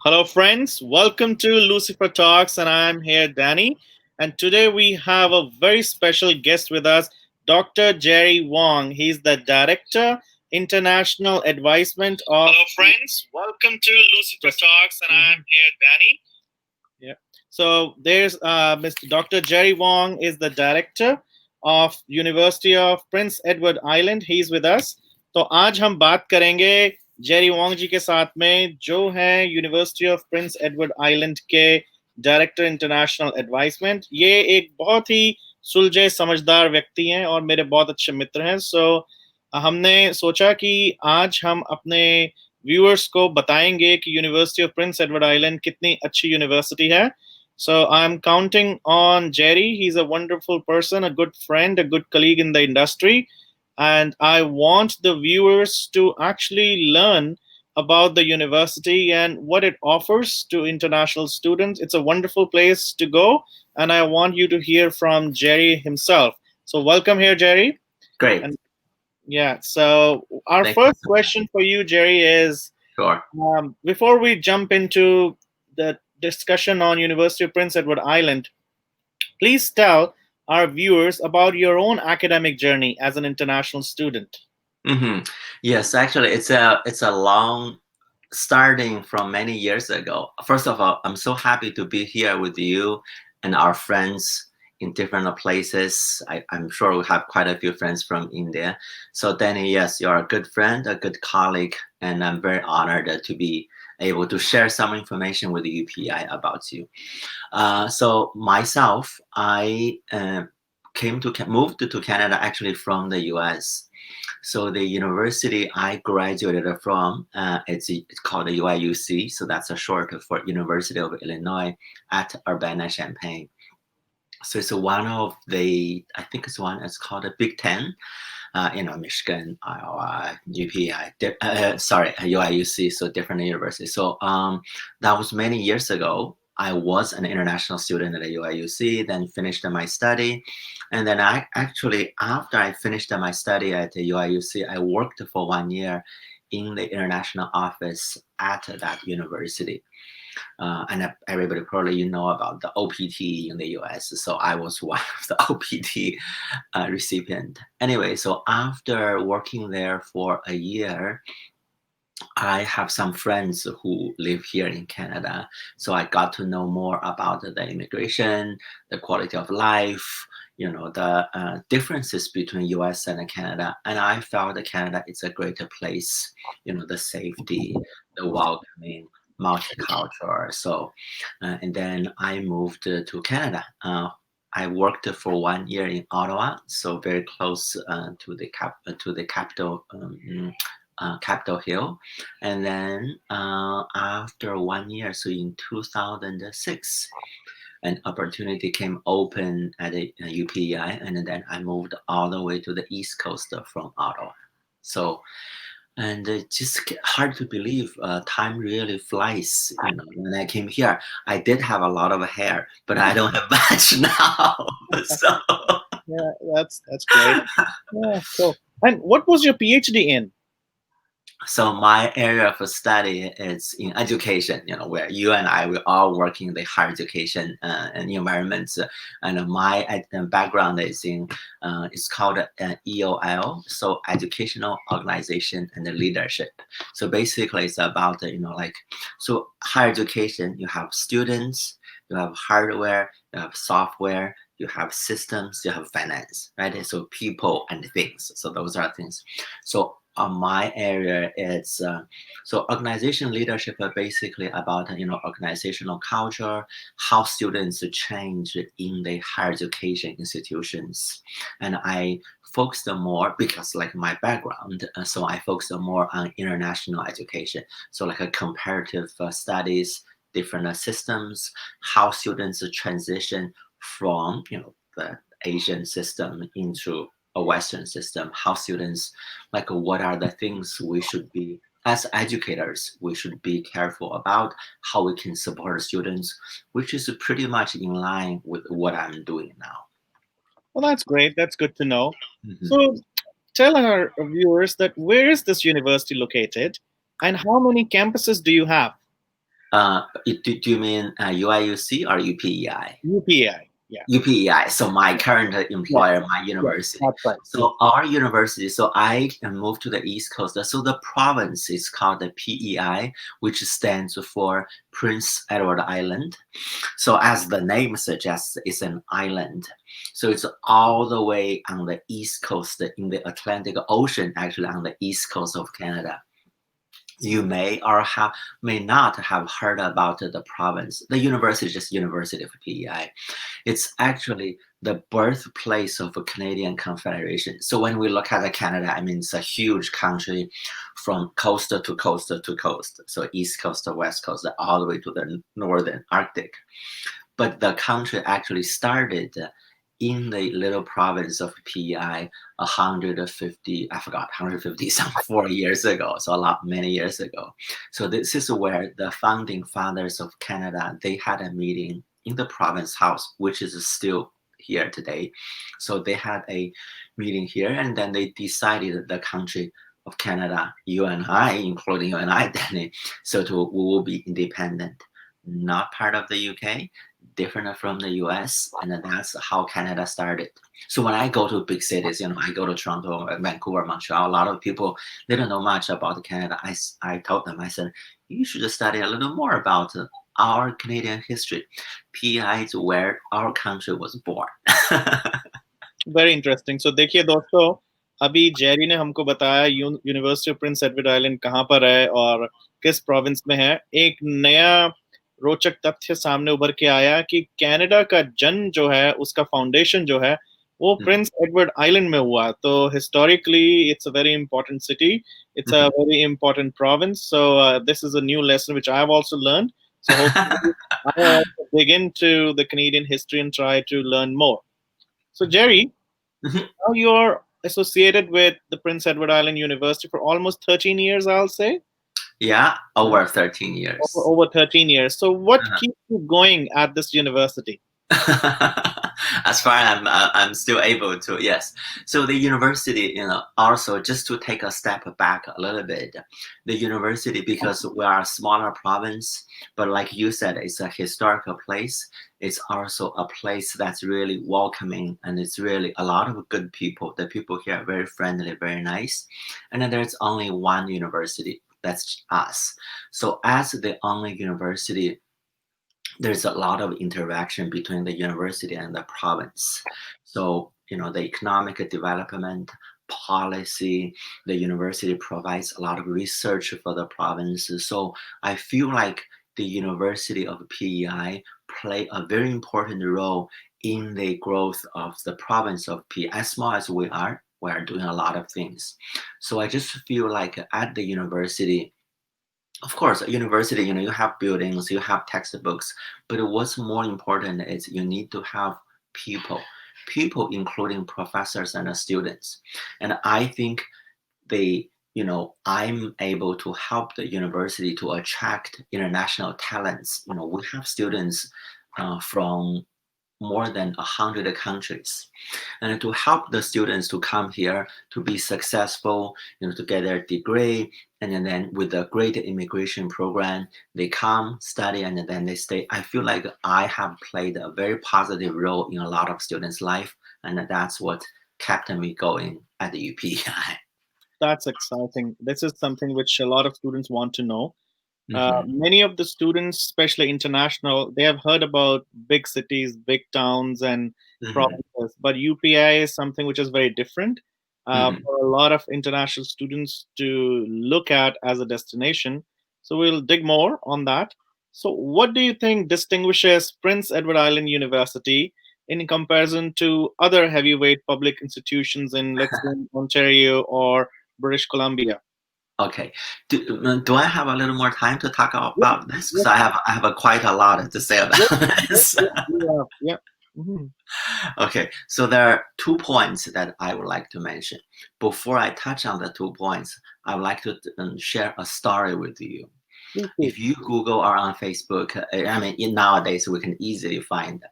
Hello, friends. Welcome to Lucifer Talks, and I'm here, Danny. And today we have a very special guest with us, Dr. Jerry Wang. He's the Director, International Advisement of. Hello, friends. Welcome to Lucifer Talks, and I'm here, Danny. Yeah. So there's Mr. Dr. Jerry Wang is the Director of University of Prince Edward Island. He's with us. तो आज हम बात करेंगे Jerry Wong जी के साथ में जो हैं university of Prince Edward island के डायरेक्टर इंटरनेशनल एडवाइसमेंट। ये एक बहुत ही सुलझे समझदार व्यक्ति हैं और मेरे बहुत अच्छे मित्र हैं। हमने सोचा कि आज हम अपने व्यूअर्स को बताएंगे कि university of Prince Edward island कितनी अच्छी यूनिवर्सिटी है। So I'm counting on Jerry. He's a wonderful person, a good friend, a good colleague in the industry. And I want the viewers to actually learn about the university and what it offers to international students. It's a wonderful place to go. And I want you to hear from Jerry himself. So welcome here, Jerry. Great. And yeah, so our Thank first you. question for you, Jerry, is Sure. before we jump into the discussion on University of Prince Edward Island, please tell our viewers about your own academic journey as an international student. Yes, actually, it's a long starting from many years ago. First of all, I'm so happy to be here with you and our friends in different places. I'm sure we have quite a few friends from India. So Danny, yes, you're a good friend, a good colleague, and I'm very honored to be able to share some information with the UPI about you. So myself, I moved to Canada actually from the US. So the university I graduated from, it's called the UIUC. So that's a short for University of Illinois at Urbana-Champaign. So it's one of the, I think it's called the Big Ten. Michigan, Iowa, UPI, UIUC, so different universities. So that was many years ago. I was an international student at the UIUC, then finished my study. And then after I finished my study at the UIUC, I worked for 1 year in the international office at that university. And everybody probably know about the OPT in the US. So I was one of the OPT recipient. Anyway, so after working there for a year, I have some friends who live here in Canada. So I got to know more about the immigration, the quality of life, the differences between US and Canada. And I felt that Canada is a greater place, the safety, the welcoming, multicultural. So, and then I moved to Canada. I worked for 1 year in Ottawa, so very close to the capital, Capitol Hill. And then after 1 year, so in 2006, an opportunity came open at a UPEI, and then I moved all the way to the East Coast from Ottawa. So, and it's just hard to believe time really flies. When I came here, I did have a lot of hair, but I don't have much now. So, Yeah, that's great. Yeah, cool. And what was your PhD in? so my area of study is in education, where you and I, we all work in the higher education and environments. And my background is in, it's called EOL, so Educational Organization and Leadership. So basically it's about, so higher education, you have students, you have hardware, you have software, you have systems, you have finance, right? So people and things. So those are things. So my area is so organization leadership are basically about organizational culture, how students change in the higher education institutions, and I focused more because like my background, so I focused more on international education, so like a comparative studies, different systems, how students transition from the Asian system into a Western system, how students, like what are the things we should be, as educators, we should be careful about, how we can support students, which is pretty much in line with what I'm doing now. Well, that's great. That's good to know. Mhm. So tell our viewers that where is this university located and how many campuses do you have? Do you mean UIUC or UPEI? UPI. Yeah. UPEI, so my current Yes. employer, my Yes. university. That's right. Yes. So our university, so I moved to the East Coast. So the province is called the PEI, which stands for Prince Edward Island. So as the name suggests, it's an island. So it's all the way on the East Coast in the Atlantic Ocean, actually on the East Coast of Canada. You may or may not have heard about the province. The university is just University of PEI. It's actually the birthplace of a Canadian Confederation. So when we look at Canada, I mean, it's a huge country from coast to coast to coast. So East Coast to West Coast, all the way to the Northern Arctic. But the country actually started in the little province of PEI 150, I forgot, 150 some 4 years ago. So many years ago. So this is where the founding fathers of Canada, they had a meeting in the province house, which is still here today. So they had a meeting here, and then they decided that the country of Canada, you and I, including you and I, Danny, so we will be independent, not part of the UK, different from the US, and that's how Canada started. So when I go to big cities, I go to Toronto, Vancouver, Montreal, a lot of people, they don't know much about Canada. I told them, I said, you should study a little more about our Canadian history. PI is where our country was born. Very interesting so देखिए दोस्तों अभी Jerry ने हमको बताया university of Prince Edward island कहाँ पर है और किस प्रोविंस में है एक नया रोचक तथ्य सामने उभर के आया कि कनाडा का जन्म जो है उसका फाउंडेशन जो है वो प्रिंस एडवर्ड आइलैंड में हुआ तो historically it's a very important city it's a very important province so this is a new lesson which I have also learned so hopefully I will dig into the Canadian history and try to learn more. So Jerry, now you're associated with the Prince Edward Island University for almost 13 years, I'll say. Yeah, over 13 years. Over 13 years. So what keeps you going at this university? As far as I'm still able to, yes. So the university, also just to take a step back a little bit, the university, because we are a smaller province, but like you said, it's a historical place. It's also a place that's really welcoming, and it's really a lot of good people. The people here are very friendly, very nice. And then there's only one university, that's us. So as the only university, there's a lot of interaction between the university and the province. So, the economic development policy, the university provides a lot of research for the province. So I feel like the University of PEI play a very important role in the growth of the province of PEI. As small as we are doing a lot of things. So I just feel like at the university, of course, a university, you have buildings, you have textbooks, but what's more important is you need to have people, including professors and students. And I think I'm able to help the university to attract international talents. We have students from more than 100 countries, and to help the students to come here to be successful, to get their degree, and then with a great immigration program, they come study and then they stay. I feel like I have played a very positive role in a lot of students' life, and that's what kept me going at the UPEI. That's exciting. This is something which a lot of students want to know. Many of the students, especially international, they have heard about big cities, big towns, and provinces. But UPI is something which is very different for a lot of international students to look at as a destination. So we'll dig more on that. So, what do you think distinguishes Prince Edward Island University in comparison to other heavyweight public institutions in, let's say, Ontario or British Columbia? Okay. Do I have a little more time to talk about this? Because I have quite a lot to say about this. Yeah. Mm-hmm. Okay, so there are 2 points that I would like to mention. Before I touch on the 2 points, I would like to share a story with you. If you Google or on Facebook, nowadays we can easily find it.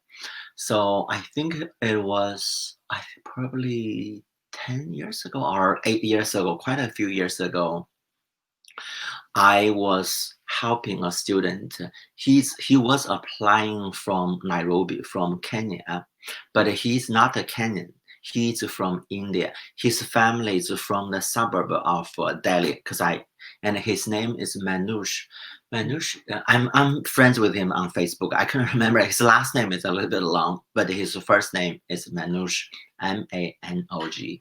So I think it was probably 10 years ago or 8 years ago, quite a few years ago, I was helping a student. He was applying from Nairobi, from Kenya, but he's not a Kenyan. He's from India. His family is from the suburb of Delhi, and his name is Manush. Manush, I'm friends with him on Facebook. I can't remember his last name is a little bit long, but his first name is Manush, Manoj.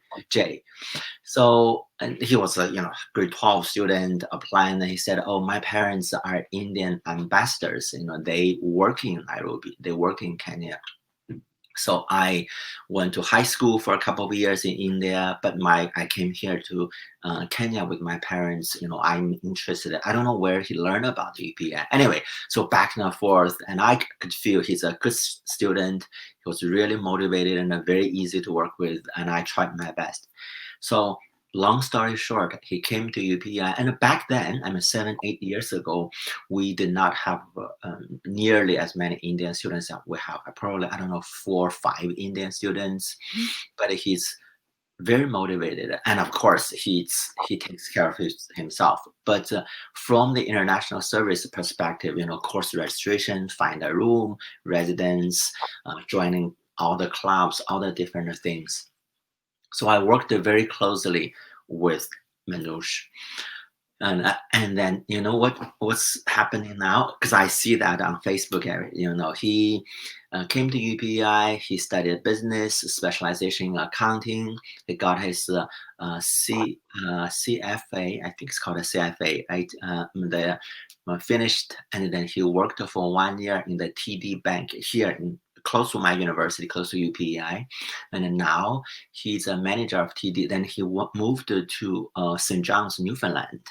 So and he was a grade 12 student applying, and he said, "Oh, my parents are Indian ambassadors. They work in Nairobi. They work in Kenya." So I went to high school for a couple of years in India, but I came here to Kenya with my parents. I'm interested. I don't know where he learned about UPI. Anyway, so back and forth, and I could feel he's a good student. He was really motivated and very easy to work with, and I tried my best. So long story short, he came to UPI, and back then, 7, 8 years ago, we did not have nearly as many Indian students that we have. Probably, I don't know, 4 or 5 Indian students, but he's very motivated, and of course, he takes care of himself. But from the international service perspective, course registration, find a room, residence, joining all the clubs, all the different things. So I worked very closely with Manoj. And then what's happening now, because I see that on Facebook. He came to UPEI. He studied business, specialization in accounting. He got his CFA. I think it's called a CFA, right? The finished, and then he worked for 1 year in the TD Bank here close to my university, close to UPEI. And then now he's a manager of TD. Then he moved to St. John's, Newfoundland.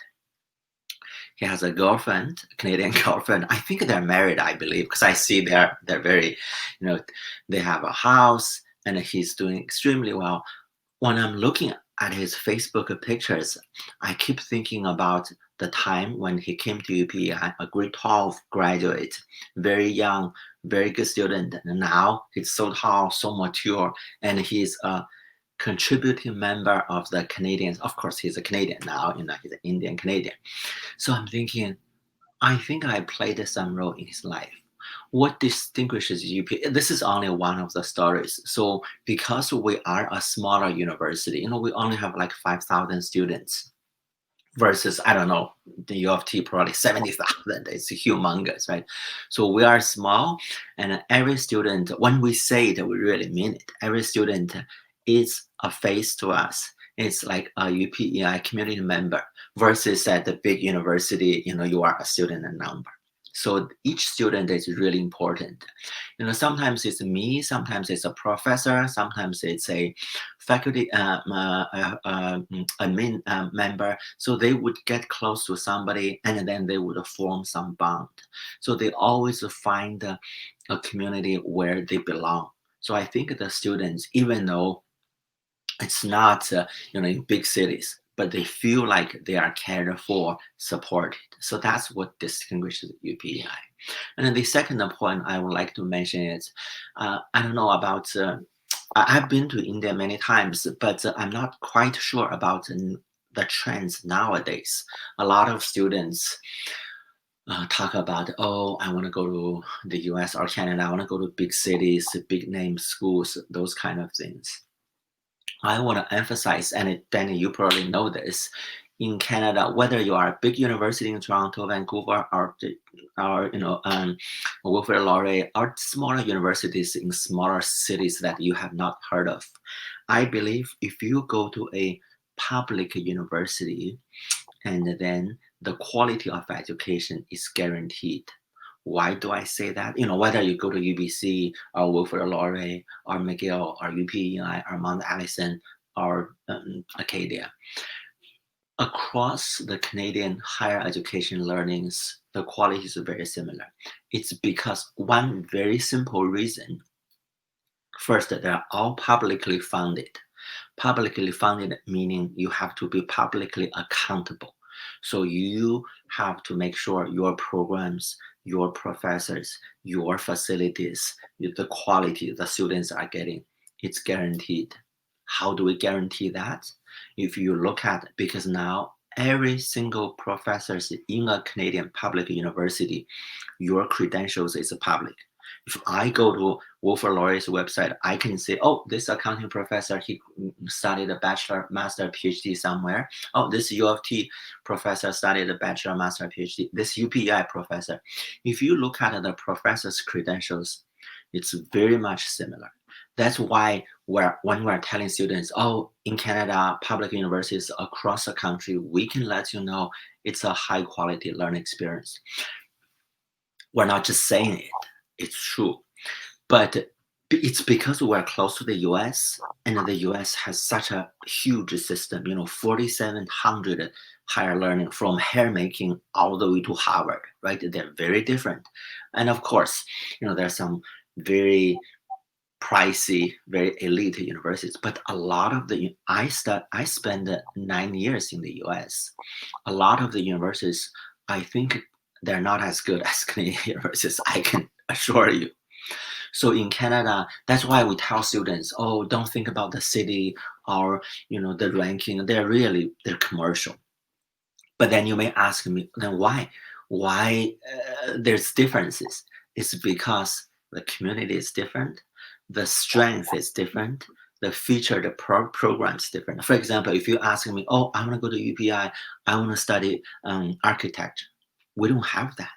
He has a girlfriend, a Canadian girlfriend. I think they're married, I believe, because I see they're very, they have a house, and he's doing extremely well. When I'm looking at his Facebook pictures, I keep thinking about the time when he came to UPEI, a grade 12 graduate, very young, very good student. And now he's so tall, so mature, and he's a contributing member of the Canadians. Of course, he's a Canadian now, he's an Indian Canadian. So I'm thinking, I think I played some role in his life. What distinguishes UP? This is only one of the stories. So because we are a smaller university, we only have like 5,000 students versus, I don't know, the U of T probably 70,000. It's humongous, right? So we are small, and every student, when we say it, we really mean it. Every student is a face to us. It's like a UPEI community member versus at the big university, you are a student and number. So each student is really important. Sometimes it's me, sometimes it's a professor, sometimes it's a faculty admin member. So they would get close to somebody, and then they would form some bond. So they always find a community where they belong. So I think the students, even though it's not in big cities, but they feel like they are cared for, supported. So that's what distinguishes UPEI. And then the second point I would like to mention is, I don't know about, I've been to India many times, but I'm not quite sure about the trends nowadays. A lot of students talk about, oh, I want to go to the US or Canada, I want to go to big cities, big name schools, those kind of things. I want to emphasize, and Danny, you probably know this, in Canada, whether you are a big university in Toronto, Vancouver, or Wilfrid Laurier, or smaller universities in smaller cities that you have not heard of, I believe if you go to a public university, and then the quality of education is guaranteed. Why do I say that? Whether you go to UBC or Wilfrid Laurier or McGill or UPEI or Mount Allison or Acadia, across the Canadian higher education learnings, the quality is very similar. It's because one very simple reason. First, they're all publicly funded. Publicly funded meaning you have to be publicly accountable. So you have to make sure your programs, your professors, your facilities, the quality the students are getting, it's guaranteed. How do we guarantee that? If you look at, because now every single professors in a Canadian public university, your credentials is public. If I go to Wolfer Lawyer's website, I can say, oh, this accounting professor, he studied a bachelor, master, PhD somewhere. Oh, this U of T professor studied a bachelor, master, PhD. This UPEI professor. If you look at the professor's credentials, it's very much similar. That's why when we're telling students, oh, in Canada, public universities across the country, we can let you know it's a high quality learning experience. We're not just saying it, it's true. But it's because we're close to the US, and the US has such a huge system, 4,700 higher learning from hair making all the way to Harvard, right? They're very different. And of course, there's some very pricey, very elite universities. But a lot of I spent 9 years in the US. A lot of the universities, I think they're not as good as Canadian universities, I can assure you. So in Canada, that's why we tell students, oh, don't think about the city or the ranking. They're commercial. But then you may ask me, then why? Why there's differences? It's because the community is different, the strength is different, the feature, the program is different. For example, if you ask me, oh, I want to go to UPI, I want to study architecture. We don't have that.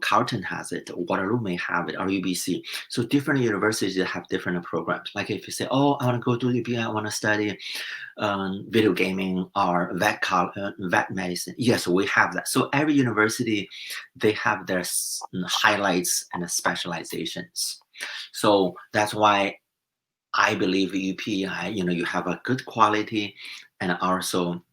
Carleton has it, Waterloo may have it, or UBC. So different universities have different programs. Like if you say, oh, I want to go to UPI, I want to study video gaming or vet medicine. Yes, we have that. So every university, they have their highlights and specializations. So that's why I believe UPI, you have a good quality and also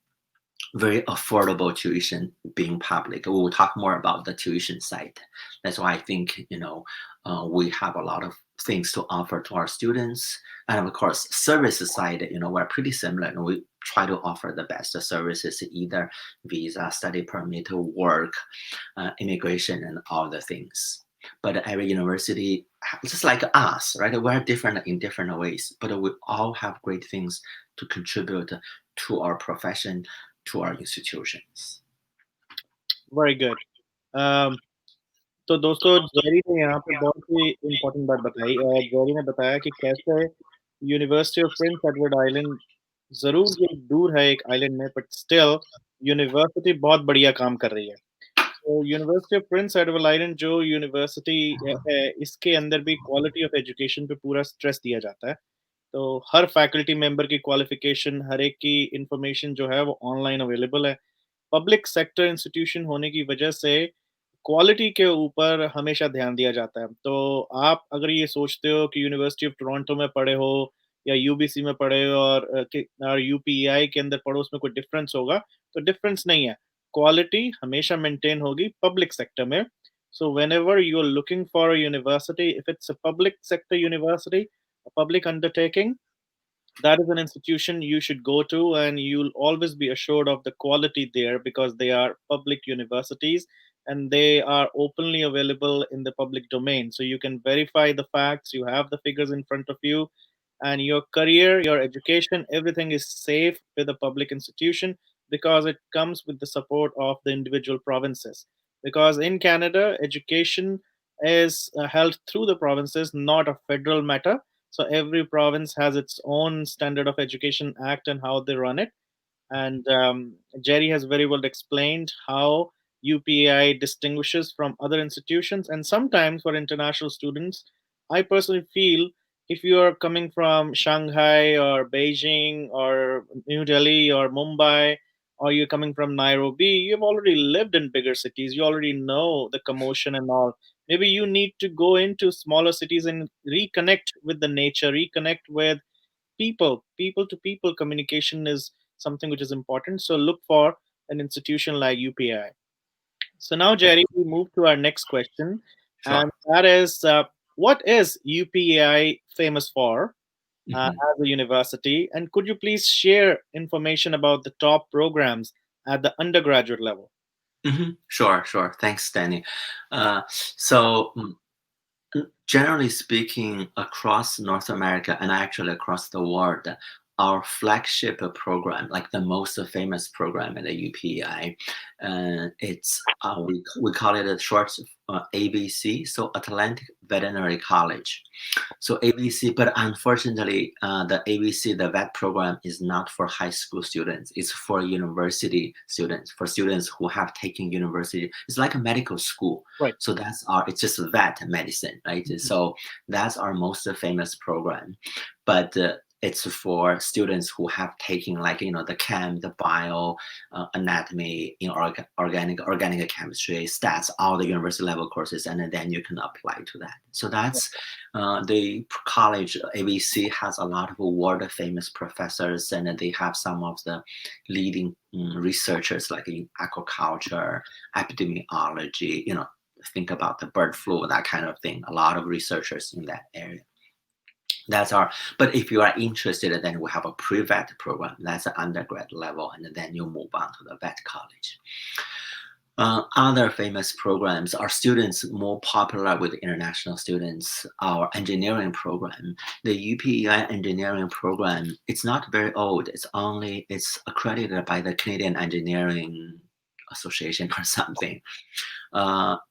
very affordable tuition being public. We will talk more about the tuition side. That's why I think, we have a lot of things to offer to our students. And of course, service side, we're pretty similar. And we try to offer the best services, either visa, study permit, work, immigration, and all the things. But every university, just like us, right? We're different in different ways, but we all have great things to contribute to our profession, to our institutions. Very good. um, तो दोस्तों Jerry ने यहाँ पे बहुत ही important बात बताई और Jerry ने बताया कि कैसे university of Prince Edward island ज़रूर ये दूर है एक आइलैंड में, बट स्टिल यूनिवर्सिटी बहुत बढ़िया काम कर रही है। तो university of Prince Edward island जो यूनिवर्सिटी है, इसके अंदर भी क्वालिटी ऑफ एजुकेशन पे पूरा स्ट्रेस दिया जाता है। तो हर फैकल्टी मेंबर की क्वालिफिकेशन, हर एक की इंफॉर्मेशन जो है वो ऑनलाइन अवेलेबल है। पब्लिक सेक्टर इंस्टीट्यूशन होने की वजह से क्वालिटी के ऊपर हमेशा ध्यान दिया जाता है। तो आप अगर ये सोचते हो कि यूनिवर्सिटी ऑफ टोरंटो में पढ़े हो या यूबीसी में पढ़े हो और यूपीआई के अंदर पढ़ो, उसमें कोई डिफरेंस होगा, तो डिफरेंस नहीं है। क्वालिटी हमेशा मेंटेन होगी पब्लिक सेक्टर में। So whenever you are looking for a university, if it's a public sector university, a public undertaking, that is an institution you should go to, and you'll always be assured of the quality there because they are public universities and they are openly available in the public domain, so you can verify the facts, you have the figures in front of you, and your career, your education, everything is safe with a public institution because it comes with the support of the individual provinces. Because in Canada, education is held through the provinces, not a federal matter. So every province has its own standard of education act and how they run it. And Jerry has very well explained how UPI distinguishes from other institutions. And sometimes for international students, I personally feel if you are coming from Shanghai or Beijing or New Delhi or Mumbai, or you're coming from Nairobi, you've already lived in bigger cities. You already know the commotion and all. Maybe you need to go into smaller cities and reconnect with the nature, reconnect with people to people communication is something which is important. So look for an institution like UPI. So now, Yeah, Jerry, we move to our next question, and sure. that is, what is UPI famous for Mhm. as a university? And could you please share information about the top programs at the undergraduate level? Sure, sure. Thanks, Danny. So, generally speaking, across North America and actually across the world, our flagship program, like the most famous program at the UPEI. It's we call it a short ABC, so Atlantic Veterinary College. So ABC, but unfortunately, the ABC, the vet program, is not for high school students. It's for university students, for students who have taken university. It's like a medical school. Right. So it's just vet medicine, right? So that's our most famous program. But it's for students who have taken, like, the chem, the bio, anatomy, organic chemistry, stats, all the university level courses, and then you can apply to that. So that's the college. ABC has a lot of world famous professors, and they have some of the leading researchers, like in aquaculture, epidemiology, think about the bird flu, that kind of thing. A lot of researchers in that area. But if you are interested, then we have a pre-vet program. That's an undergrad level, and then you move on to the vet college. Other famous programs are students more popular with international students. Our engineering program, the UPEI engineering program, it's not very old. It's accredited by the Canadian Engineering Association or something.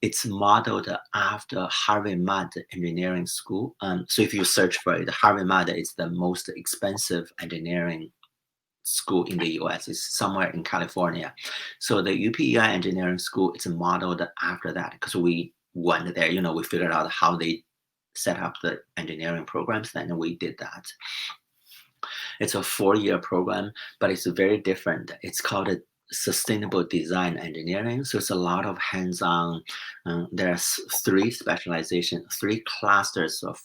It's modeled after Harvey Mudd Engineering School. So if you search for it, Harvey Mudd is the most expensive engineering school in the US. It's somewhere in California. So the UPEI Engineering School is modeled after that, because we went there, we figured out how they set up the engineering programs, and we did that. It's a 4-year program, but it's very different. It's called a sustainable design engineering. So it's a lot of hands-on. There's 3 specializations, 3 clusters of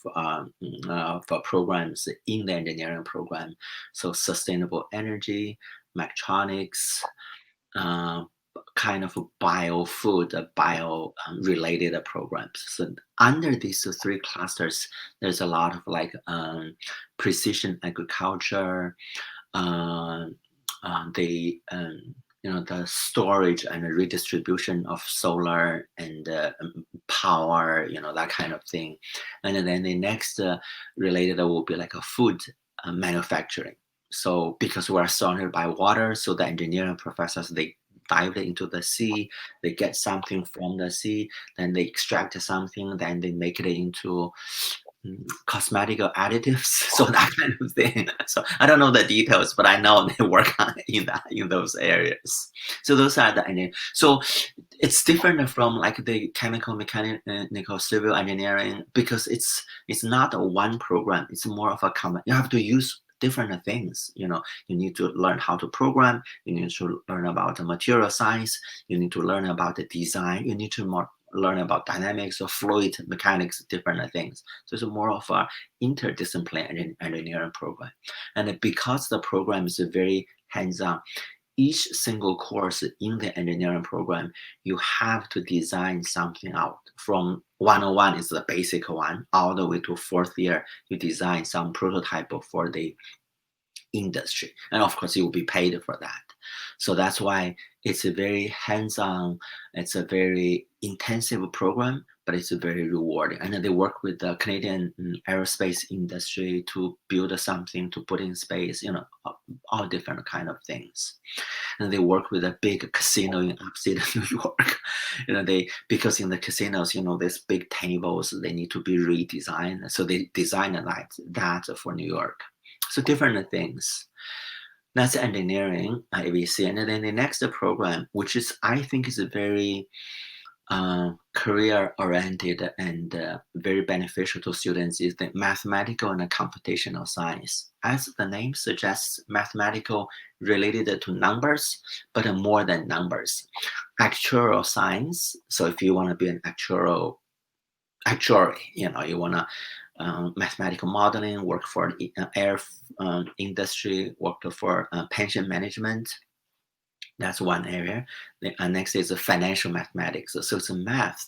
programs in the engineering program. So sustainable energy, mechatronics, kind of bio-food, bio-related programs. So under these 3 clusters, there's a lot of precision agriculture, the storage and redistribution of solar and power, that kind of thing. And then the next related will be like a food manufacturing. So because we're surrounded by water, so the engineering professors, they dive into the sea, they get something from the sea, then they extract something, then they make it into cosmetic additives, so that kind of thing. So I don't know the details, but I know they work on in those areas. So those are the so it's different from like the chemical, mechanical, civil engineering, because it's not a one program. It's more of a common. You have to use different things. You need to learn how to program. You need to learn about the material science. You need to learn about the design. You need to learn about dynamics or fluid mechanics, different things. So it's more of a interdisciplinary engineering program. And because the program is very hands-on, each single course in the engineering program, you have to design something out. From 101 is the basic one, all the way to 4th year, you design some prototype for the industry. And of course, you will be paid for that. So that's why it's a very hands-on, it's a very intensive program, but it's very rewarding. And they work with the Canadian aerospace industry to build something to put in space, all different kind of things. And they work with a big casino in upstate New York. Because in the casinos, these big tables, they need to be redesigned. So they design that for New York. So different things. That's engineering, ABC. And then the next program, which I think is a very career-oriented and very beneficial to students, is the mathematical and computational science. As the name suggests, mathematical related to numbers, but more than numbers. Actuarial science. So if you want to be an actuary, you want to mathematical modeling, work for the air industry, work for pension management. That's one area. The next is financial mathematics. So it's a math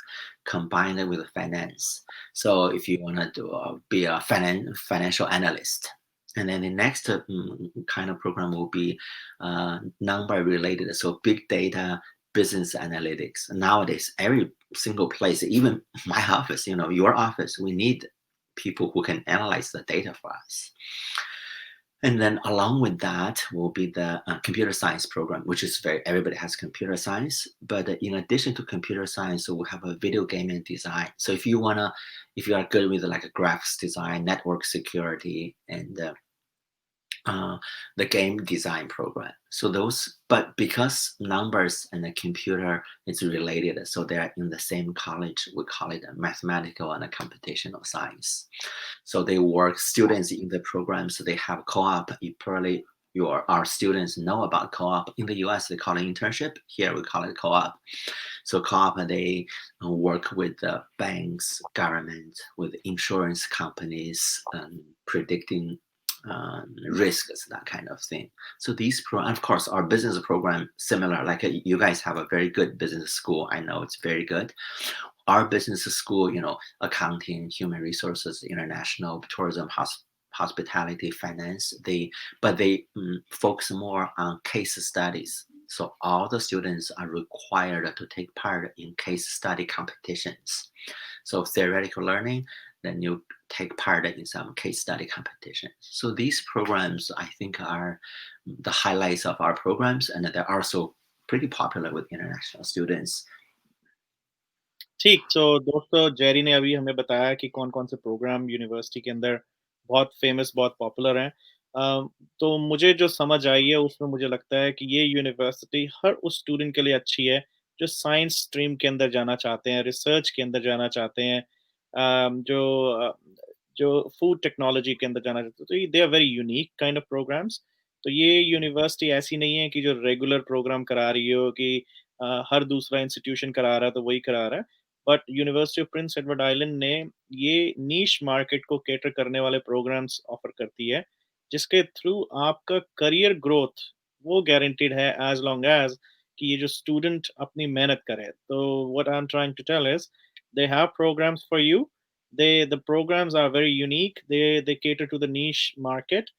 combined with finance. So if you want to be a financial analyst. And then the next kind of program will be number related. So big data, business analytics. Nowadays, every single place, even my office, your office, we need people who can analyze the data for us. And then along with that will be the computer science program, which is everybody has computer science. But in addition to computer science, so we have a video gaming design. So if you are good with like a graphics design, network security, and the game design program. So those, but because numbers and the computer is related, so they're in the same college. We call it a mathematical and a computational science. So they work students in the program. So they have co-op. Our students know about co-op. In the US, they call it internship. Here we call it co-op. So co-op, they work with the banks, government, with insurance companies, predicting risks, that kind of thing. So of course, our business program similar. Like you guys have a very good business school. I know it's very good. Our business school, accounting, human resources, international, tourism, hospitality, finance. They focus more on case studies. So all the students are required to take part in case study competitions. So theoretical learning, then you take part in some case study competitions. So these programs, I think, are the highlights of our programs, and they're also pretty popular with international students. ठीक, तो दोस्तों Jerry ने अभी हमें बताया कि कौन-कौन से प्रोग्राम यूनिवर्सिटी के अंदर बहुत फ़ेमस, बहुत पॉपुलर हैं। तो मुझे जो समझ आई है उसमें मुझे लगता है कि ये यूनिवर्सिटी हर उस स्टूडेंट के लिए अच्छी है, जो साइंस स्ट्रीम के अंदर जाना चाहते हैं, रिसर्च के अंदर जाना चाहते हैं, अ, जो फूड टेक्नोलॉजी के अंदर जाना चाहते हैं। तो they are very unique kind of programmes. तो ये यूनिवर्सिटी ऐसी नहीं है कि जो रेगुलर प्रोग्राम करा रही हो कि हर दूसरा इंस्टीट्यूशन करा रहा है तो वही करा रहा है। But university of Prince Edward island ने ये नीश मार्केट को कैटर करने वाले प्रोग्राम्स ऑफर करती है, जिसके थ्रू आपका करियर ग्रोथ वो गारंटीड है एज लॉन्ग एज कि ये जो स्टूडेंट अपनी मेहनत करे। तो what I am trying to tell is they have programmes for you. The programs are very unique. They cater to the niche market,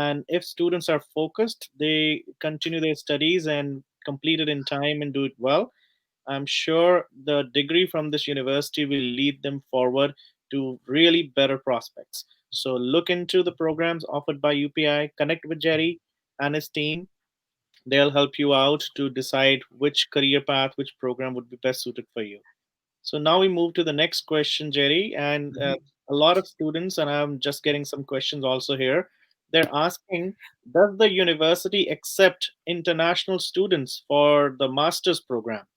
and if students are focused, they continue their studies and complete it in time and do it well. I'm sure the degree from this university will lead them forward to really better prospects. So look into the programs offered by UPI, connect with Jerry and his team. They'll help you out to decide which career path, which program would be best suited for you. So now we move to the next question, Jerry, and a lot of students, and I'm just getting some questions also here. They're asking, does the university accept international students for the master's program?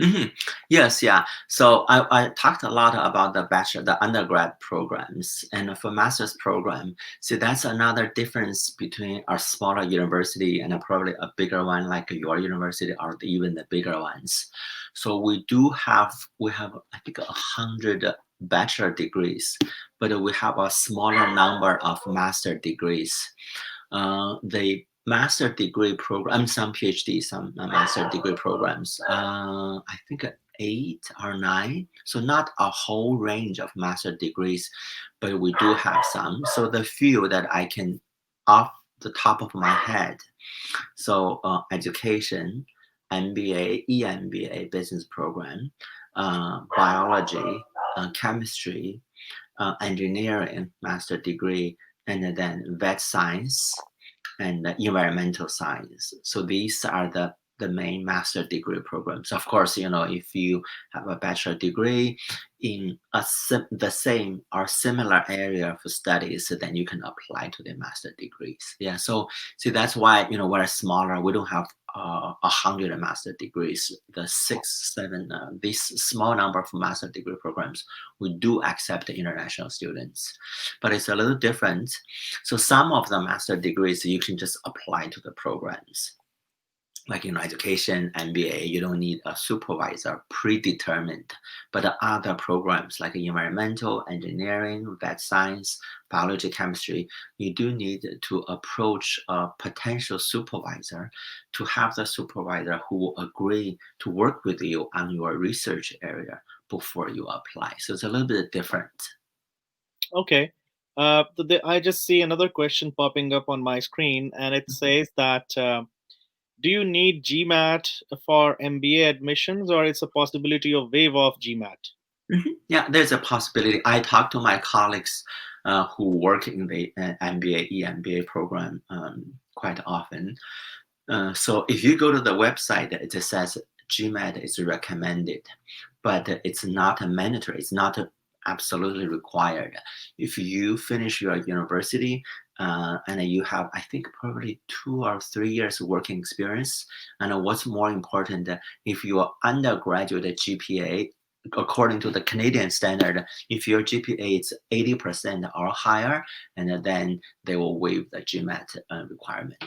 Mhm. Yes, yeah. So I talked a lot about the undergrad programs, and for master's program, see that's another difference between a smaller university and probably a bigger one like your university or even the bigger ones. So we have I think 100 bachelor degrees, but we have a smaller number of master degrees. The master degree program, some PhD, some master degree programs. I think 8 or 9. So not a whole range of master degrees, but we do have some. So the few that I can, off the top of my head. So education, MBA, EMBA business program, biology, chemistry, engineering master degree, and then vet science and environmental science. So these are the main master degree programs. Of course, if you have a bachelor degree in the same or similar area of studies, then you can apply to the master degrees. Yeah. So see, that's why we're smaller. We don't have 100 master degrees. The 6, 7, this small number of master degree programs, we do accept international students, but it's a little different. So some of the master degrees you can just apply to the programs. Like education, MBA, you don't need a supervisor predetermined. But the other programs like environmental, engineering, vet science, biology, chemistry, you do need to approach a potential supervisor to have the supervisor who will agree to work with you on your research area before you apply. So it's a little bit different. Okay. I just see another question popping up on my screen, and it says that do you need GMAT for MBA admissions, or it's a possibility of waive off GMAT? Yeah, there's a possibility. I talked to my colleagues who work in the MBA, EMBA program quite often. So if you go to the website, it just says GMAT is recommended, but it's not mandatory. It's not absolutely required. If you finish your university and you have, I think, probably 2 or 3 years working experience, and what's more important, if your undergraduate GPA, according to the Canadian standard, if your GPA is 80% or higher, and then they will waive the GMAT requirement.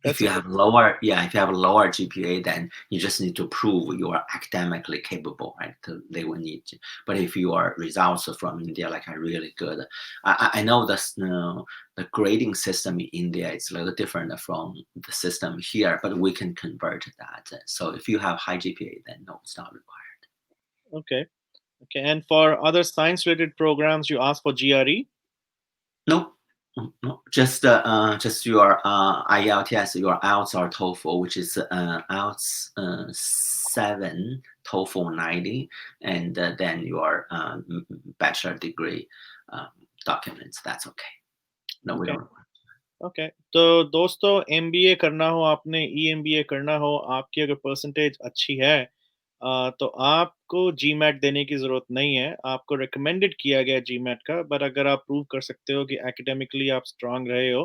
If you have lower, if you have a lower GPA, then you just need to prove you are academically capable, right? They will need to. But if your results from India like are really good, I know the grading system in India is a little different from the system here, but we can convert that. So if you have high GPA, then no, it's not required. Okay. And for other science-related programs, you ask for GRE? No. No, just your IELTS, your IELTS or TOEFL, which is IELTS 7, TOEFL 90, and then your bachelor degree documents. That's okay. No, we don't. Okay. तो दोस्तों MBA करना हो, आपने EMBA करना हो, आपकी अगर percentage अच्छी है तो आपको GMAT देने की ज़रूरत नहीं है। आपको रिकमेंडेड किया गया GMAT का, बट अगर आप प्रूव कर सकते हो कि एकेडमिकली आप स्ट्रांग रहे हो,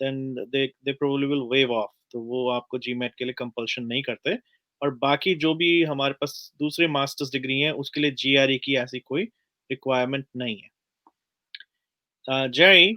then they probably will wave off. तो वो आपको GMAT के लिए कंपल्शन नहीं करते। और बाकी जो भी हमारे पास दूसरे मास्टर्स डिग्री हैं, उसके लिए GRE की ऐसी कोई रिक्वायरमेंट नहीं है। Jerry,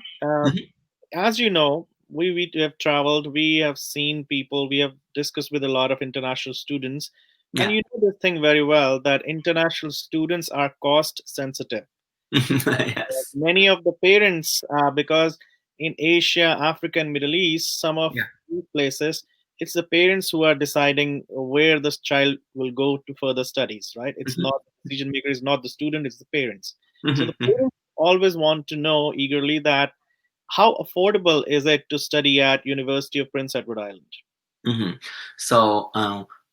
as you know, we have traveled, we have seen people, we have discussed with a lot of international students, and you know this thing very well that international students are cost sensitive. Yes. Many of the parents, because in Asia, Africa, and Middle East, some of these places, it's the parents who are deciding where this child will go to further studies, right? It's not the decision maker, it's not the student, it's the parents. So the parents always want to know eagerly that how affordable is it to study at University of Prince Edward Island? So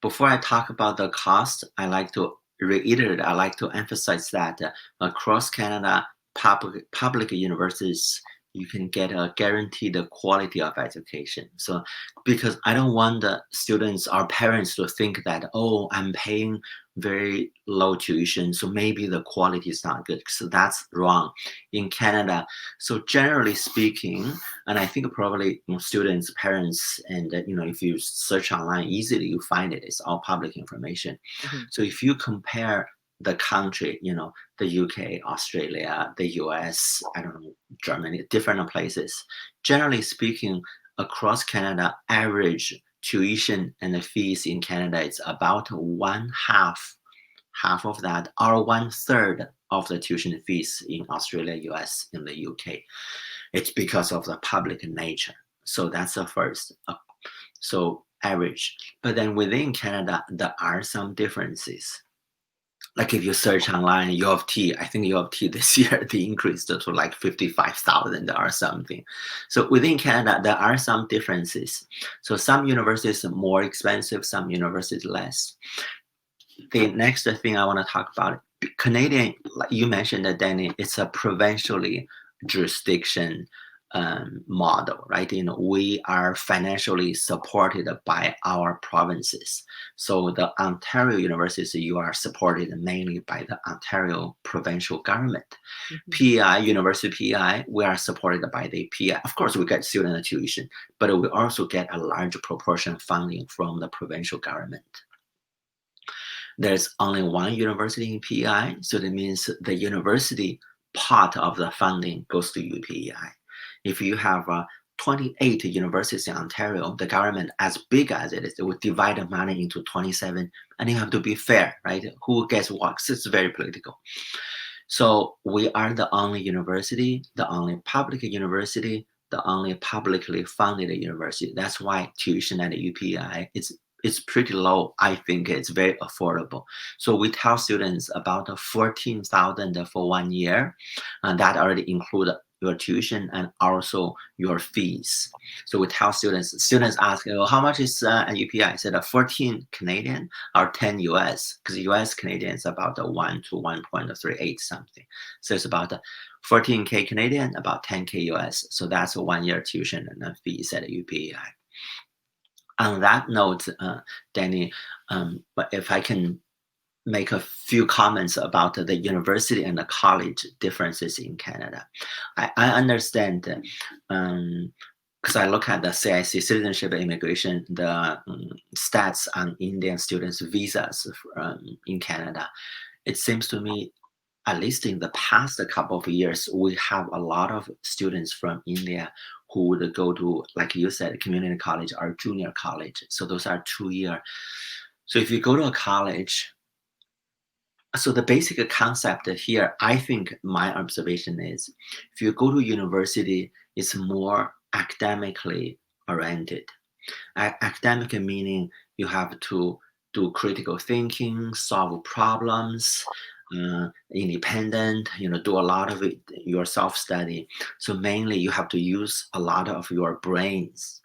before I talk about the cost, I like to reiterate, I like to emphasize that across Canada, public universities, you can get a guaranteed quality of education. So because I don't want the students or parents to think that, oh, I'm paying very low tuition, so maybe the quality is not good. So that's wrong in Canada. So generally speaking, and I think probably students, parents, and if you search online easily, you find it. It's all public information. So if you compare the country, the UK, Australia, the US, I don't know, Germany, different places. Generally speaking, across Canada, average tuition and the fees in Canada is about half of that, or 1/3 of the tuition fees in Australia, US, and the UK. It's because of the public nature. So that's the first. So average. But then within Canada, there are some differences. Like if you search online, U of T, I think U of T this year, they increased to like 55,000 or something. So within Canada, there are some differences. So some universities are more expensive, some universities less. The next thing I want to talk about, Canadian, like you mentioned, Danny, it's a provincially jurisdiction model, right? We are financially supported by our provinces. So the Ontario universities, you are supported mainly by the Ontario provincial government. PEI, University PEI, we are supported by the PEI. Of course, we get student tuition, but we also get a large proportion of funding from the provincial government. There's only one university in PEI, so that means the university part of the funding goes to UPEI. If you have 28 universities in Ontario, the government, as big as it is, it would divide the money into 27, and you have to be fair, right? Who gets what? It's very political. So we are the only university, the only public university, the only publicly funded university. That's why tuition at the UPEI it's pretty low. I think it's very affordable. So we tell students about 14,000 for 1 year, and that already includes your tuition and also your fees. So we tell students ask, how much is a UPI? I said 14 Canadian or 10 US, because US Canadian is about 1 to 1.38 something. So it's about 14K Canadian, about 10K US. So that's a 1 year tuition and a fees at UPEI. On that note, Danny, but if I can make a few comments about the university and the college differences in Canada. I understand because I look at the CIC citizenship and immigration, the stats on Indian students' visas in Canada. It seems to me, at least in the past couple of years, we have a lot of students from India who would go to, like you said, community college or junior college. So those are 2 year. So if you go to a college, so the basic concept here, I think my observation is, if you go to university, it's more academically oriented. Academic meaning you have to do critical thinking, solve problems, independent, do a lot of it, your self-study. So mainly you have to use a lot of your brains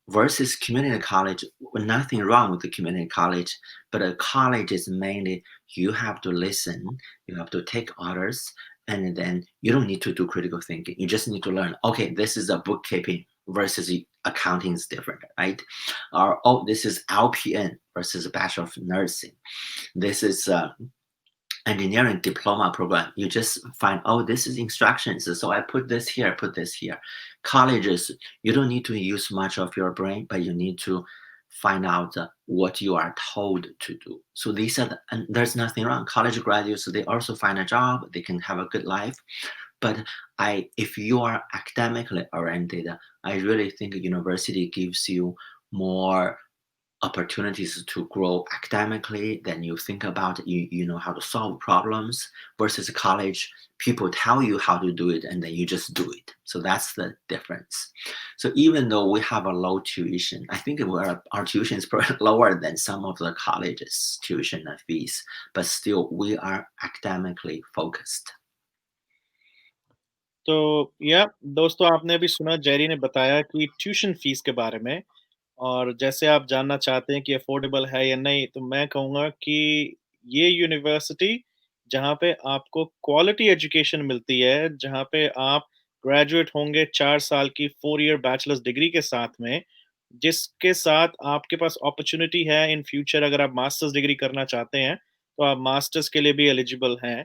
versus community college. Nothing wrong with the community college, but a college is mainly you have to listen, you have to take orders, and then you don't need to do critical thinking. You just need to learn, okay, this is a bookkeeping versus accounting is different, right? Or, oh, this is LPN versus a Bachelor of Nursing. This is engineering diploma program. You just find, oh, this is instructions, so I put this here, put this here. Colleges, you don't need to use much of your brain, but you need to find out what you are told to do. So these are and there's nothing wrong. College graduates, they also find a job, they can have a good life. But if you are academically oriented, I really think university gives you more opportunities to grow academically. Then you think about you know how to solve problems, versus college, people tell you how to do it and then you just do it. So that's the difference. So even though we have a low tuition, I think our tuition is probably lower than some of the colleges tuition fees, but still we are academically focused. तो या दोस्तों, आपने भी सुना, Jerry ने बताया कि tuition fees के बारे में। और जैसे आप जानना चाहते हैं कि अफोर्डेबल है या नहीं, तो मैं कहूँगा कि ये यूनिवर्सिटी जहाँ पे आपको क्वालिटी एजुकेशन मिलती है, जहाँ पे आप ग्रेजुएट होंगे 4 साल की 4 ईयर बैचलर्स डिग्री के साथ में, जिसके साथ आपके पास अपॉर्च्युनिटी है इन फ्यूचर। अगर आप मास्टर्स डिग्री करना चाहते हैं, तो आप मास्टर्स के लिए भी एलिजिबल हैं।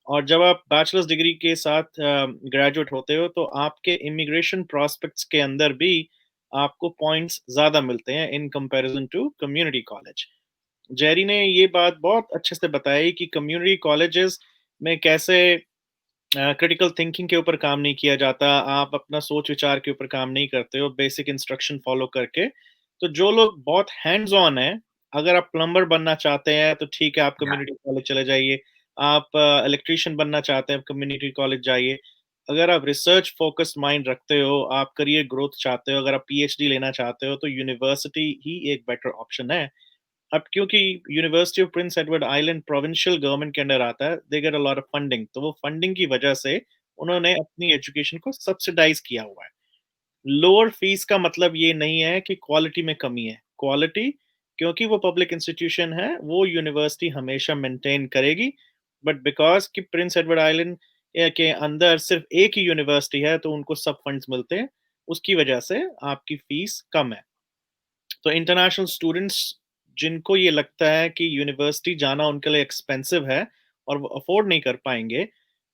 और जब आप बैचलर्स डिग्री के साथ ग्रेजुएट होते हो, तो आपके इमिग्रेशन प्रॉस्पेक्ट्स के अंदर भी आपको पॉइंट्स ज़्यादा मिलते हैं in comparison to community college. Jerry ने ये बात बहुत अच्छे से बताई कि कम्युनिटी कॉलेजेस में कैसे क्रिटिकल थिंकिंग के ऊपर काम नहीं किया जाता, आप अपना सोच-विचार के ऊपर काम नहीं करते हो, बेसिक इंस्ट्रक्शन फ़ॉलो करके। तो जो लोग बहुत हैंड्स ऑन हैं, अगर आप प्लम्बर बनना चाहते हैं, तो ठीक है, आप Yeah. कम्युनिटी कॉलेज चले जाइए। आप इलेक्ट्रीशियन बनना चाहते हैं, कम्युनिटी कॉलेज जाइए। अगर आप रिसर्च फ़ोकस्ड माइंड रखते हो, आप करियर ग्रोथ चाहते हो, अगर आप पीएचडी लेना चाहते हो, तो यूनिवर्सिटी ही एक बेटर ऑप्शन है। अब क्योंकि university of Prince Edward island provincial government के अंडर आता है, they get a lot of funding, तो वो फंडिंग की वजह से उन्होंने अपनी एजुकेशन को सब्सिडाइज किया हुआ है। लोअर फीस का मतलब ये नहीं है कि क्वालिटी में कमी है। क्वालिटी, क्योंकि वो पब्लिक इंस्टीट्यूशन है, वो यूनिवर्सिटी हमेशा मेंटेन करेगी। बट बिकॉज़ कि प्रिंस एडवर्ड आइलैंड के अंदर सिर्फ एक ही यूनिवर्सिटी है, तो उनको सब फंड्स मिलते हैं, उसकी वजह से आपकी फीस कम है। तो इंटरनेशनल स्टूडेंट्स जिनको ये लगता है कि यूनिवर्सिटी जाना उनके लिए एक्सपेंसिव है और वो अफोर्ड नहीं कर पाएँगे,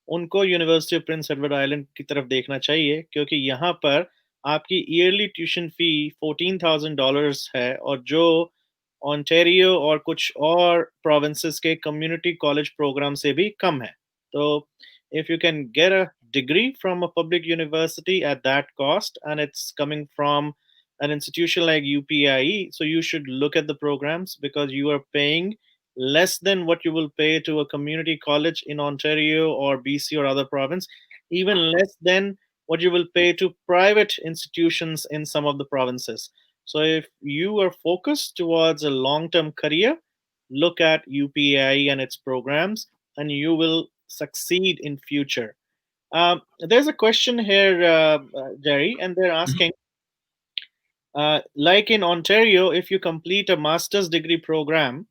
उनको university of Prince Edward island की तरफ देखना चाहिए, क्योंकि यहाँ पर आपकी ईयरली ट्यूशन फी $14,000 है, और जो ओंटारियो और कुछ और प्रोविंसेस के कम्युनिटी कॉलेज प्रोग्राम से भी कम है। तो if you can get a degree from a public university at that cost, and it's coming from an institution like UPIE, so you should look at the programs, because you are paying less than what you will pay to a community college in Ontario or BC or other province, even less than what you will pay to private institutions in some of the provinces. So if you are focused towards a long-term career, look at UPIE and its programs, and you will succeed in future. There's a question here, Jerry, and they're asking, like in Ontario, if you complete a master's degree program,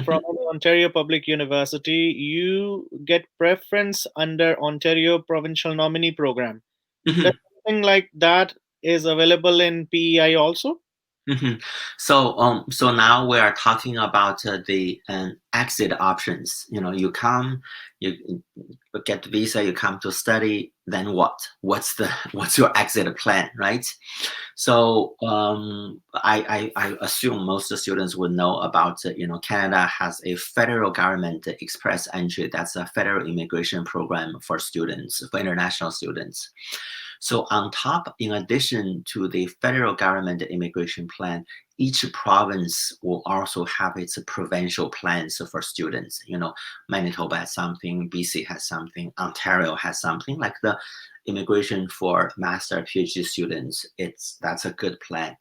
from Mhm, an Ontario Public University, you get preference under Ontario Provincial Nominee Program. Does mhm. something like that is available in PEI also? Mhm. So now we are talking about the exit options. You know, you come, you get the visa, you come to study. Then what? What's your exit plan, right? So I assume most students would know about Canada has a federal government express entry. That's a federal immigration program for students, for international students. So on top, in addition to the federal government immigration plan, each province will also have its provincial plans for students. You know, Manitoba has something, BC has something, Ontario has something like the immigration for master PhD students. That's a good plan.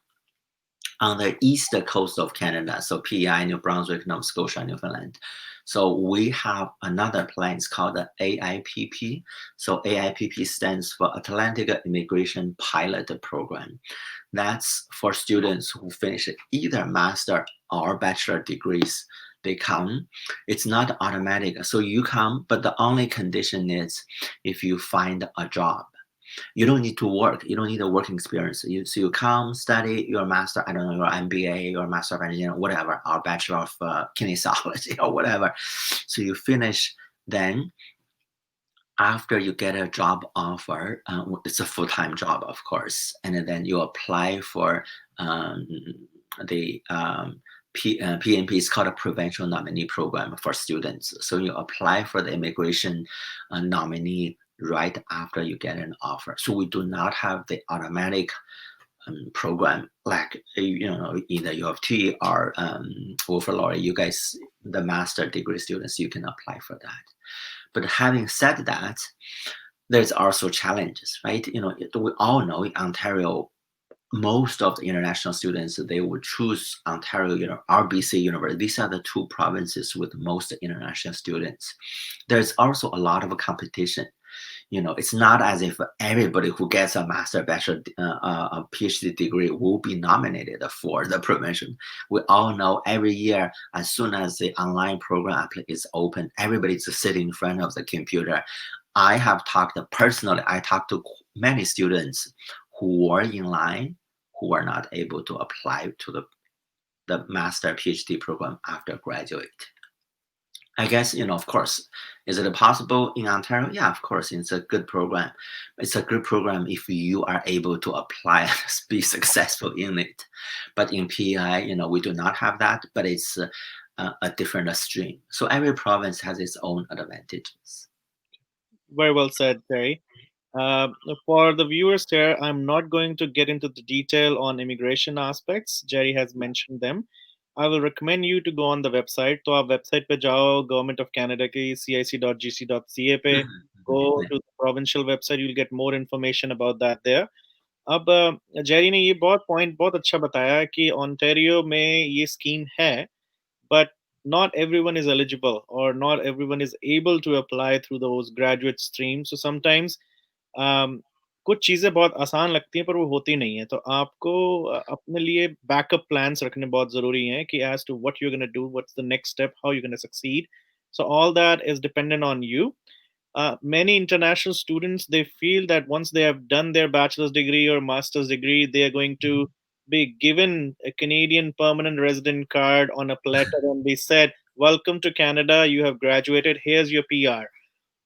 On the east coast of Canada, so PEI, New Brunswick, Nova Scotia, Newfoundland. So we have another plan. It's called the AIPP. So AIPP stands for Atlantic Immigration Pilot Program. That's for students who finish either master or bachelor degrees. They come. It's not automatic. So you come, but the only condition is if you find a job. You don't need to work. You don't need a working experience. So you come study your master, I don't know, your MBA, your master of engineering, whatever, or bachelor of kinesiology or whatever. So you finish, then after you get a job offer, it's a full-time job, of course, and then you apply for the PNP is called a provincial nominee program for students. So you apply for the immigration nominee right after you get an offer. So we do not have the automatic program like either U of T or Wilfrid Laurier. You guys, the master degree students, you can apply for that. But having said that, there's also challenges, right? We all know in Ontario, most of the international students, they would choose Ontario, RBC University. These are the two provinces with most international students. There's also a lot of competition. It's not as if everybody who gets a master, bachelor, a PhD degree will be nominated for the promotion. We all know every year, as soon as the online program is open, everybody's sitting in front of the computer. I talked to many students who were in line, who were not able to apply to the master PhD program after graduate. I guess, of course, is it possible in Ontario? Yeah, of course, it's a good program. It's a good program if you are able to apply and be successful in it. But in PEI, we do not have that, but it's a different stream. So every province has its own advantages. Very well said, Terry. Uh, for the viewers here, I'm not going to get into the detail on immigration aspects. Jerry has mentioned them. I will recommend you to go on the website. तो आप website पे जाओ, Government of Canada की cic.gc.ca पे. Mhm, mhm, Go yeah. to the provincial website. You'll get more information about that there. अब Jerry ने ये point बहुत अच्छा बताया कि ओंटारियो में ये स्कीम है, but not everyone is eligible or not everyone is able to apply through those graduate streams. So sometimes um, कुछ चीज़ें बहुत आसान लगती हैं पर वो होती नहीं है। तो आपको अपने लिए बैकअप प्लान्स रखने बहुत ज़रूरी हैं कि as to what you're going to do, what's the next step, how you're going to succeed. So all that is dependent on you. Many international students, they feel that once they have done their bachelor's degree or master's degree, they are going to be given a Canadian permanent resident card on a platter and be said, welcome to Canada, you have graduated, here's your PR.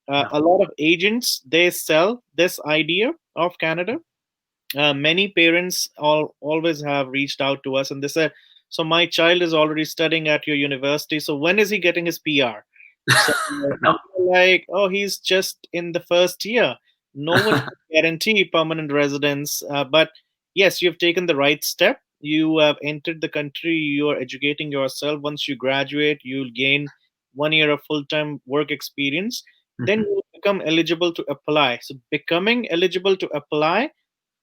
Yeah. A lot of agents, they sell this idea of Canada. Many parents always have reached out to us and they said, so my child is already studying at your university, so when is he getting his PR? So No. like, oh, he's just in the first year. No one can guarantee permanent residence. But yes, you've taken the right step. You have entered the country. You are educating yourself. Once you graduate, you'll gain 1 year of full-time work experience. Then Mhm. you become eligible to apply. So becoming eligible to apply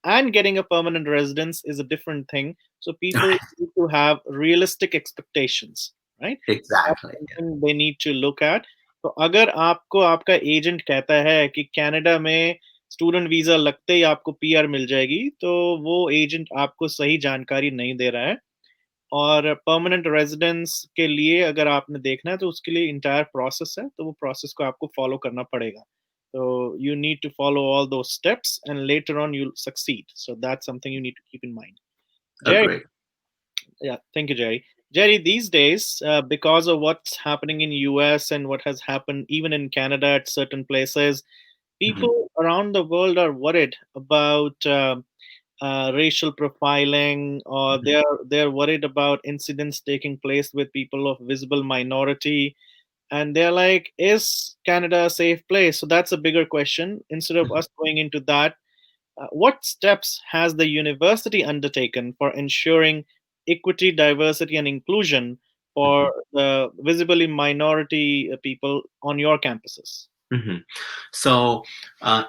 and getting a permanent residence is a different thing. So people need to have realistic expectations, right? That's Exactly. Yeah. something they need to look at. तो अगर आपको आपका agent कहता है कि Canada में student visa लगते ही आपको पीआर मिल जाएगी, तो वो एजेंट आपको सही जानकारी नहीं दे रहा है. और परमानेंट रेजिडेंस के लिए अगर आपने देखना है तो उसके लिए इंटायर प्रोसेस है, तो वो प्रोसेस को आपको फॉलो करना पड़ेगा। तो you need to follow all those steps and later on you'll succeed. So that's something you need to keep in mind. Jerry, Agree. yeah, thank you, Jerry. Jerry, these days, because of what's happening in US and what has happened even in Canada at certain places, Mhm, people around the world are worried about racial profiling, or mhm, they're worried about incidents taking place with people of visible minority, and they're like, is Canada a safe place? So that's a bigger question. Instead of mhm, us going into that, what steps has the university undertaken for ensuring equity, diversity, and inclusion mhm, for the visibly minority people on your campuses? mhm. So,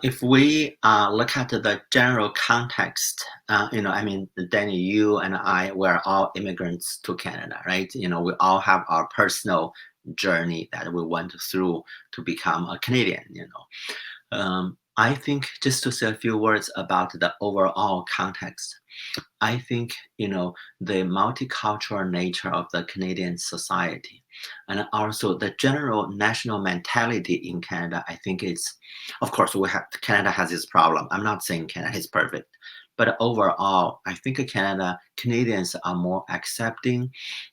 if we look at the general context, I mean, Danny, you and I, we're all immigrants to Canada, right? We all have our personal journey that we went through to become a Canadian. I think just to say a few words about the overall context. I think, the multicultural nature of the Canadian society and also the general national mentality in Canada, I think it's, of course, Canada has its problem. I'm not saying Canada is perfect, but overall, I think Canadians are more accepting,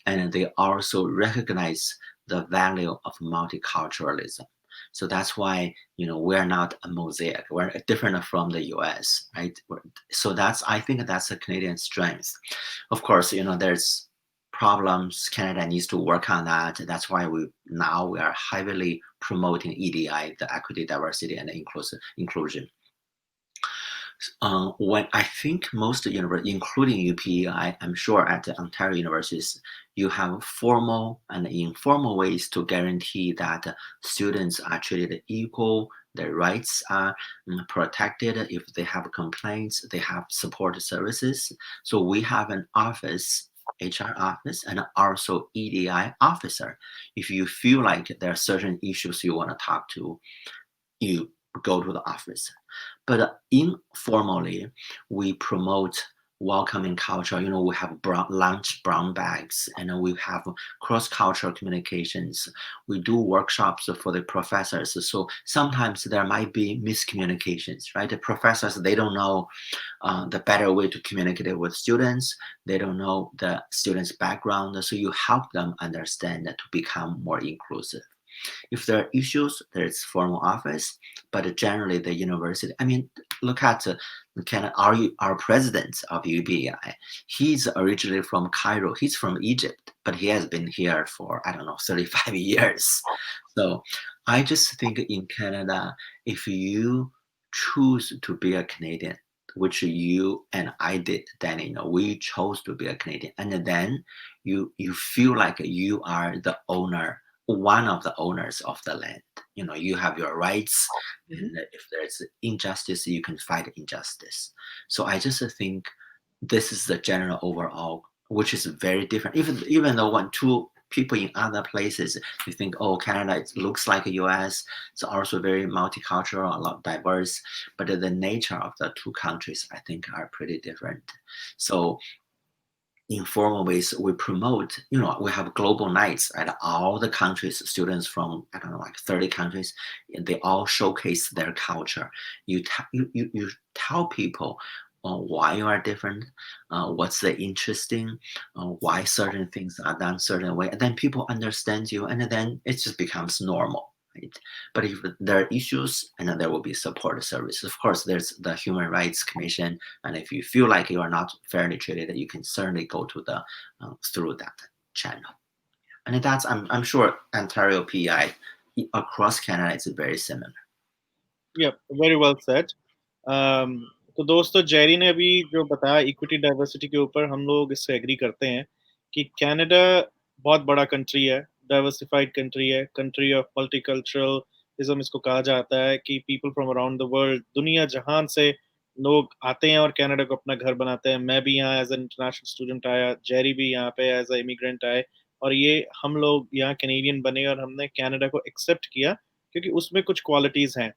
and they also recognize the value of multiculturalism. So that's why, we're not a mosaic. We're different from the US, right? So I think that's a Canadian strength. Of course, there's problems. Canada needs to work on that. That's why we are heavily promoting EDI, the equity, diversity, and inclusion. When I think most universities, including UPEI, I'm sure at the Ontario universities, you have formal and informal ways to guarantee that students are treated equal, their rights are protected. If they have complaints, they have support services. So we have an office, HR office, and also EDI officer. If you feel like there are certain issues you want to talk to, you go to the office. But informally, we promote welcoming culture. We have lunch brown bags, and we have cross-cultural communications. We do workshops for the professors. So sometimes there might be miscommunications, right? The professors, they don't know the better way to communicate with students. They don't know the students' background. So you help them understand to become more inclusive. If there are issues, there's formal office, but generally the university. I mean, look at our president of UBI. He's originally from Cairo. He's from Egypt, but he has been here for, I don't know, 35 years. So I just think in Canada, if you choose to be a Canadian, which you and I did, then we chose to be a Canadian, and then you feel like you are the owner, one of the owners of the land. You have your rights, Mhm. and if there's injustice, you can fight injustice. So I just think this is the general overall, which is very different. Even though when two people in other places, you think, oh, Canada, it looks like a US. It's also very multicultural, a lot diverse, but the nature of the two countries, I think, are pretty different. So informal ways we promote, we have global nights at all the countries, students from, I don't know, like 30 countries, and they all showcase their culture. You tell people why you are different, what's the interesting, why certain things are done certain way, and then people understand you, and then it just becomes normal. Right? But if there are issues, and then there will be support services. Of course, there's the Human Rights Commission, and if you feel like you are not fairly treated, you can certainly go to the through that channel. And that's, I'm sure Ontario PI across Canada is very similar. Yeah, very well said. um, तो दोस्तों, Jerry ने अभी जो बताया equity diversity के ऊपर, हम लोग इससे एग्री करते हैं कि कनाडा बहुत बड़ा कंट्री है, डाइवर्सिफाइड कंट्री है, कंट्री ऑफ मल्टीकल्चरलिज्म इसको कहा जाता है, कि people from around the world, दुनिया जहान से लोग आते हैं और कनाडा को अपना घर बनाते हैं। मैं भी यहाँ एज एन इंटरनेशनल स्टूडेंट आया, जेरी भी यहाँ पे एज ए इमिग्रेंट आए, और ये हम लोग यहाँ कैनेडियन बने और हमने कनाडा को एक्सेप्ट किया क्योंकि उसमें कुछ क्वालिटीज हैं।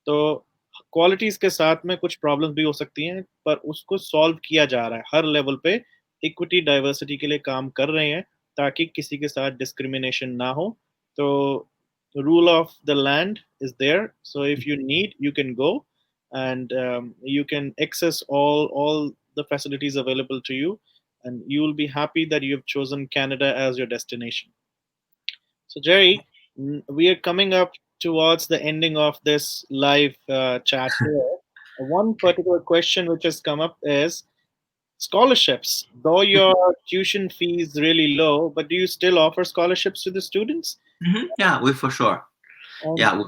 तो क्वालिटीज के साथ में कुछ प्रॉब्लम्स भी हो सकती हैं, पर उसको सॉल्व किया जा रहा है हर लेवल पे इक्विटी डाइवर्सिटी के लिए काम कर रहे हैं ताकि किसी के साथ डिस्क्रिमिनेशन ना हो. तो rule of the land is there, so if you need you can go, and you can access all the facilities available to you, and you will be happy that you have chosen Canada as your destination. So, Jerry, we are coming up towards the ending of this live chat here. One particular question which has come up is scholarships. Though your tuition fee is really low, but do you still offer scholarships to the students? Yeah, we for sure. And Yeah,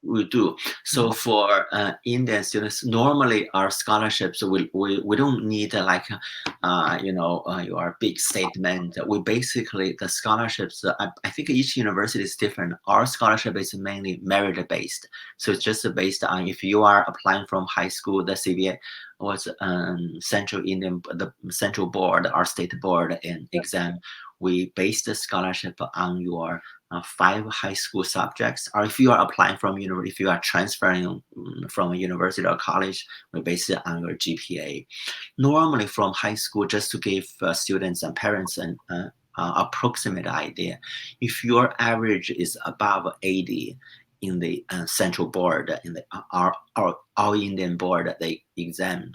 we do. So for Indian students, normally our scholarships we don't need your big statement. We basically the scholarships. I think each university is different. Our scholarship is mainly merit based, so it's just based on if you are applying from high school, the CBA was the central board, our state board and exam. We base the scholarship on your 5 high school subjects, or if you are applying from university, if you are transferring from a university or college, we base it on your GPA. Normally from high school, just to give students and parents an approximate idea, if your average is above 80 in the central board, in the our all Indian board, the exam,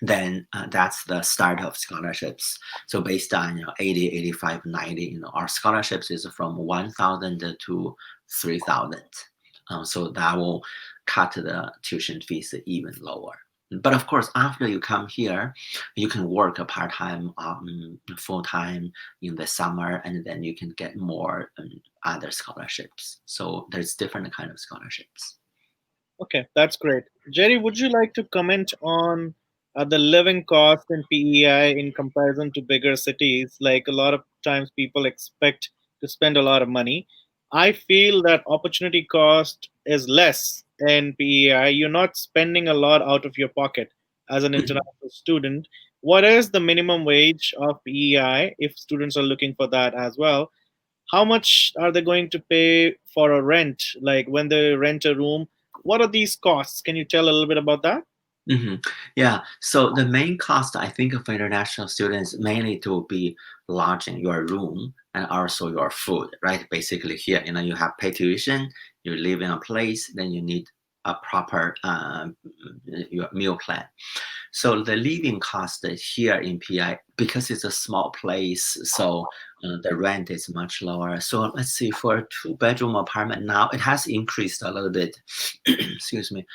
then that's the start of scholarships. So based on 80, 85, 90, our scholarships is from 1,000 to 3,000. So that will cut the tuition fees even lower. But of course, after you come here, you can work a part-time, full-time in the summer, and then you can get more other scholarships. So there's different kind of scholarships. okay, that's great. Jerry, would you like to comment on the living cost in PEI in comparison to bigger cities? Like a lot of times people expect to spend a lot of money. I feel that opportunity cost is less in PEI. You're not spending a lot out of your pocket as an international student. What is the minimum wage of PEI if students are looking for that as well? How much are they going to pay for a rent, like when they rent a room? What are these costs? Can you tell a little bit about that? hmm Yeah. So the main cost, I think, for international students mainly to be lodging, your room, and also your food, right? Basically, here, you have pay tuition, you live in a place, then you need a proper your meal plan. So the living cost here in PI, because it's a small place, so the rent is much lower. So let's see, for a 2-bedroom apartment now, it has increased a little bit. Excuse me.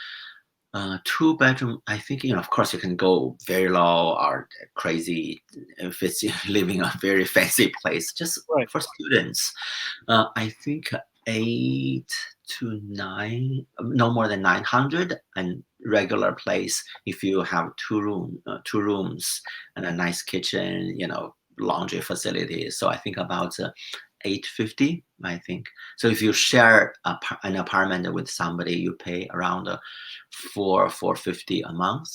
2-bedroom, I think, of course you can go very low or crazy if it's living a very fancy place. Just Right. for students, I think 8 to 9, no more than 900, and regular place if you have 2 rooms and a nice kitchen, laundry facility. So I think about 850, I think. So if you share an apartment with somebody, you pay around 450 a month.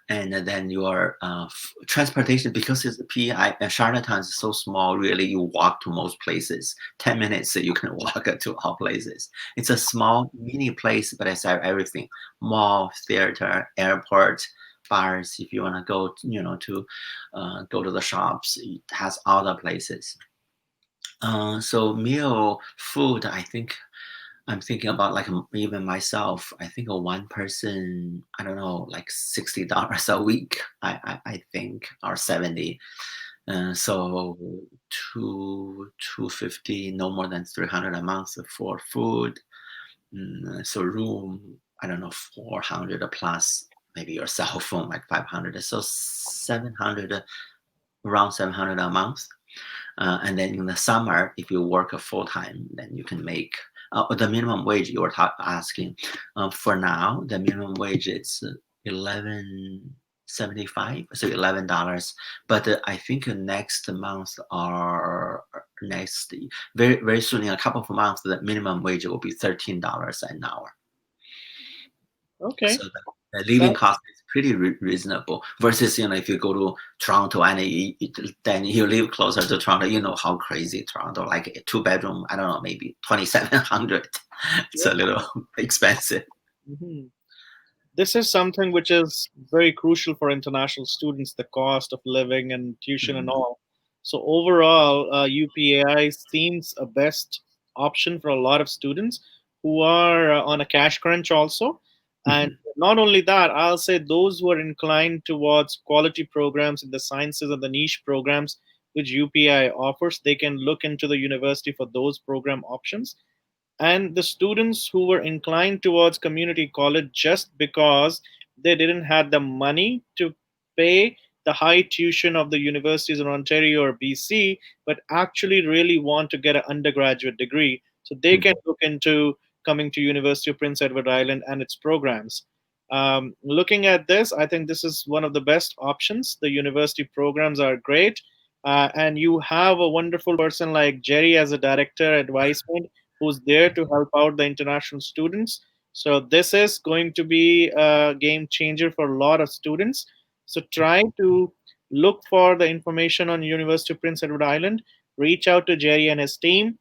And then your transportation, because it's PI and Charlottetown is so small, really you walk to most places. 10 minutes you can walk to all places. It's a small mini place, but it's everything: mall, theater, airport, bars. If you want to go, to go to the shops, it has all the places. So meal food, I think I'm thinking about, like, even myself. I think a one person, I don't know, like $60 a week. I think, or 70. So 250, no more than 300 a month for food. So room, I don't know, 400 plus. Maybe your cell phone like 500. So 700, around 700 a month. And then in the summer, if you work a full time, then you can make the minimum wage you were asking. For now, the minimum wage is 11.75, so $11. But I think next month or next very very soon, in a couple of months, the minimum wage will be $13 an hour. Okay. So the living That, cost is pretty reasonable versus, if you go to Toronto and then you live closer to Toronto, you know how crazy Toronto, like a 2-bedroom, I don't know, maybe 2,700. It's yeah. a little expensive. Mhm. this is something which is very crucial for international students, the cost of living and tuition and Mhm. all. So overall, UPAI seems a best option for a lot of students who are on a cash crunch also. And Mhm. not only that, I'll say those who are inclined towards quality programs in the sciences and the niche programs which UPI offers, they can look into the university for those program options. And the students who were inclined towards community college just because they didn't have the money to pay the high tuition of the universities in Ontario or BC, but actually really want to get an undergraduate degree, so they can Mhm. look into coming to University of Prince Edward Island and its programs. Looking at this, I think this is one of the best options. The university programs are great, and you have a wonderful person like Jerry as a director advisement who's there to help out the international students. So this is going to be a game changer for a lot of students. So try to look for the information on University of Prince Edward Island. Reach out to Jerry and his team.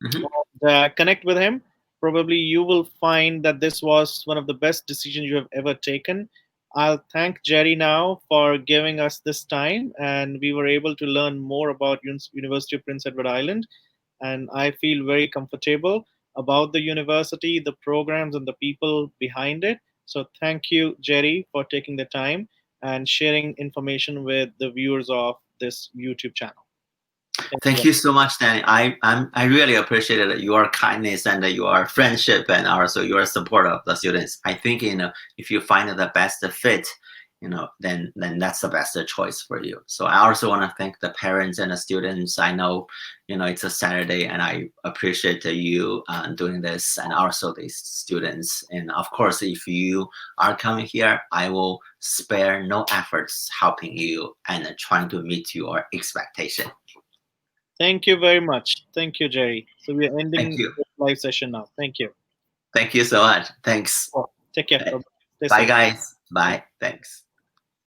Mhm. Connect with him. Probably you will find that this was one of the best decisions you have ever taken. I'll thank Jerry now for giving us this time, and we were able to learn more about University of Prince Edward Island. And I feel very comfortable about the university, the programs, and the people behind it. So thank you, Jerry, for taking the time and sharing information with the viewers of this YouTube channel. Thank you. Thank you so much, Danny. I really appreciated your kindness and your friendship and also your support of the students. I think if you find the best fit, then that's the best choice for you. So I also want to thank the parents and the students. I know, it's a Saturday, and I appreciate you doing this, and also these students. And of course, if you are coming here, I will spare no efforts helping you and trying to meet your expectation. Thank you very much. Thank you, Jerry. So we are Thank ending you. this live session now. Thank you. Thank you so much. Thanks. Take care. Bye. Stay Bye, safe. guys. Thank Bye. Thanks.